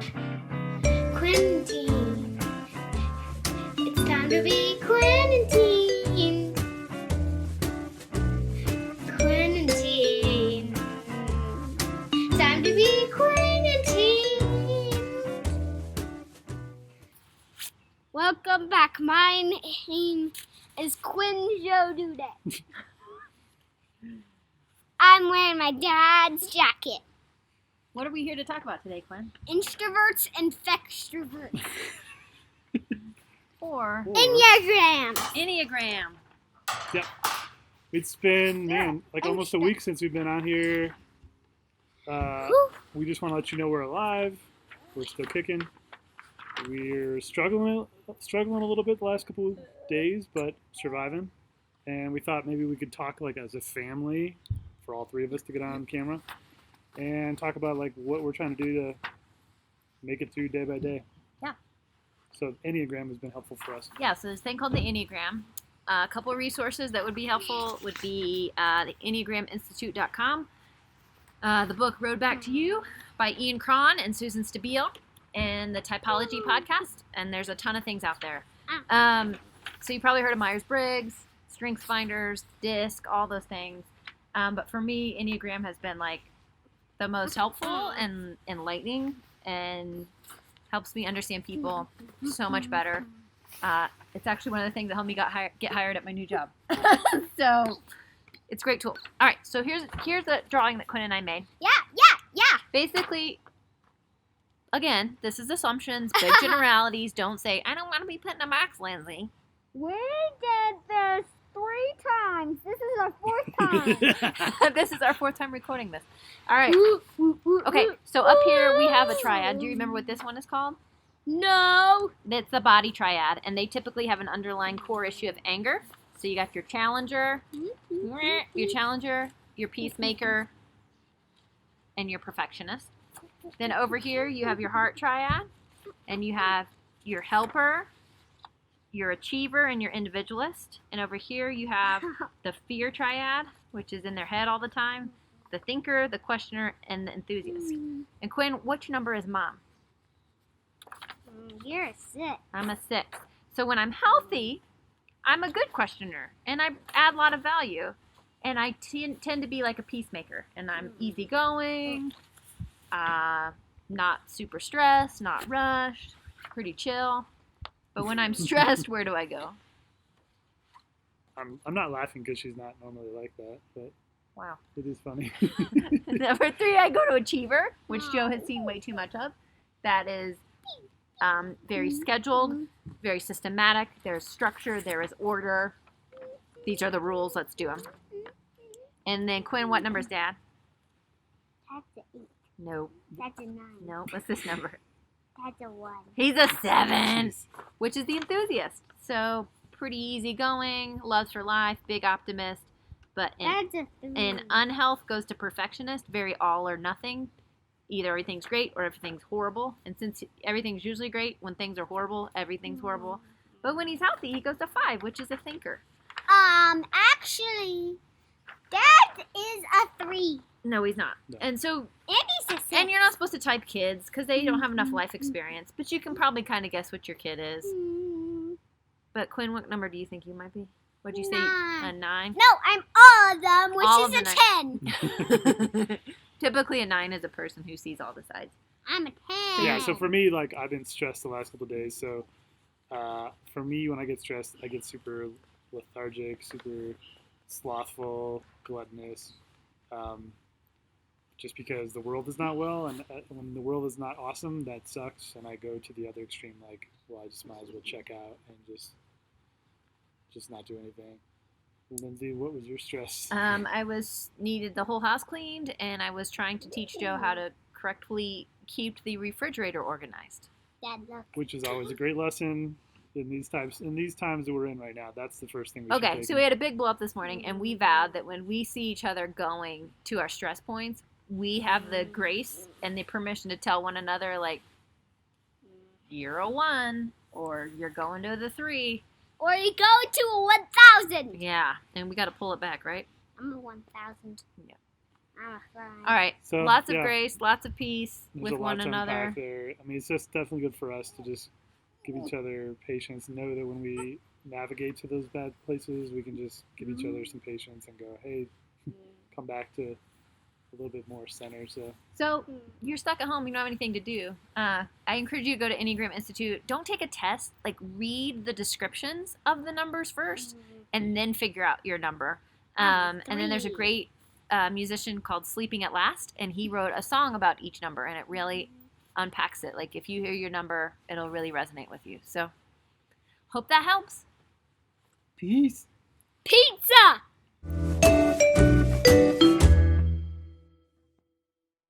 Quinnantined. It's time to be Quinnantined. Quinnantined. Time to be Quinnantined. Welcome back. My name is Quinn Joe Dudet. I'm wearing my dad's jacket. What are we here to talk about today, Quinn? Introverts and fextroverts. Or Enneagram. Yep. It's been, almost a week since we've been on here. We just want to let you know we're alive. We're still kicking. We're struggling a little bit the last couple of days, but surviving. And we thought maybe we could talk as a family for all three of us to get on camera and talk about what we're trying to do to make it through day by day. Yeah. So Enneagram has been helpful for us. Yeah, so this thing called the Enneagram. A couple of resources that would be helpful would be the EnneagramInstitute.com, the book Road Back to You by Ian Cron and Susan Stabile, and the Typology podcast, and there's a ton of things out there. So you probably heard of Myers-Briggs, Strengths Finders, DISC, all those things. But for me, Enneagram has been the most helpful and enlightening and helps me understand people so much better. It's actually one of the things that helped me get hired at my new job. So it's a great tool. All right, so here's the drawing that Quinn and I made. Yeah. Basically, again, this is assumptions, big generalities. Don't say, I don't want to be put in a box, Lindsay. We did this 3 times. This is our 4th time. This is our 4th time recording this. All right. Okay, so up here we have a triad. Do you remember what this one is called? No. It's the body triad, and they typically have an underlying core issue of anger. So you got your challenger, your peacemaker, and your perfectionist. Then over here you have your heart triad, and you have your helper, your achiever, and your individualist. And over here you have the fear triad, which is in their head all the time, the thinker, the questioner, and the enthusiast. And Quinn, which number is Mom? You're a 6. I'm a 6. So when I'm healthy, I'm a good questioner, and I add a lot of value. And I tend to be like a peacemaker, and I'm easygoing, not super stressed, not rushed, pretty chill. But when I'm stressed, where do I go? I'm not laughing because she's not normally like that, but Wow. it is funny. Number 3, I go to achiever, which Joe has seen way too much of. That is very scheduled, very systematic. There's structure, there is order. These are the rules. Let's do them. And then Quinn, what number is Dad? That's an 8. No. That's a 9. No. What's this number? That's a 1. He's a 7, which is the enthusiast. So pretty easygoing, loves her life, big optimist. But That's a 3. in unhealth goes to perfectionist, very all or nothing. Either everything's great or everything's horrible. And since everything's usually great, when things are horrible, everything's horrible. But when he's healthy, he goes to 5, which is a thinker. Actually, Dad is a 3. No, he's not. No. And so, Andy's a 6. and you're not supposed to type kids because they don't have enough life experience. But you can probably kind of guess what your kid is. But Quinn, what number do you think you might be? What'd you say? 9. A 9? No, I'm all of them, which All is of a the 10. Typically, a 9 is a person who sees all the sides. I'm a 10. Yeah, so for me, I've been stressed the last couple of days. So for me, when I get stressed, I get super lethargic, super slothful, gluttonous. Just because the world is not well, and when the world is not awesome, that sucks. And I go to the other extreme, I just might as well check out and just not do anything. Lindsay, what was your stress? I needed the whole house cleaned, and I was trying to teach Joe how to correctly keep the refrigerator organized. Dad, look. Which is always a great lesson in these times that we're in right now. That's the first thing we should Okay, take so we had a big blow up this morning, and we vowed that when we see each other going to our stress points, we have the grace and the permission to tell one another, you're a 1, or you're going to the 3. Or you go to a 1,000. Yeah, and we got to pull it back, right? I'm a 1,000. Yeah. Fine. All right. So, lots of yeah. grace, lots of peace There's with a lot one to another. unpack there. I mean, it's just definitely good for us to just give each other patience. Know that when we navigate to those bad places, we can just give each other some patience and go, hey, come back to a little bit more center. So you're stuck at home, you don't have anything to do. I encourage you to go to Enneagram Institute. Don't take a test. Like, read the descriptions of the numbers first, and then figure out your number. And then there's a great musician called Sleeping at Last, and he wrote a song about each number, and it really unpacks it. Like, if you hear your number, it'll really resonate with you. So hope that helps. Peace. Pizza!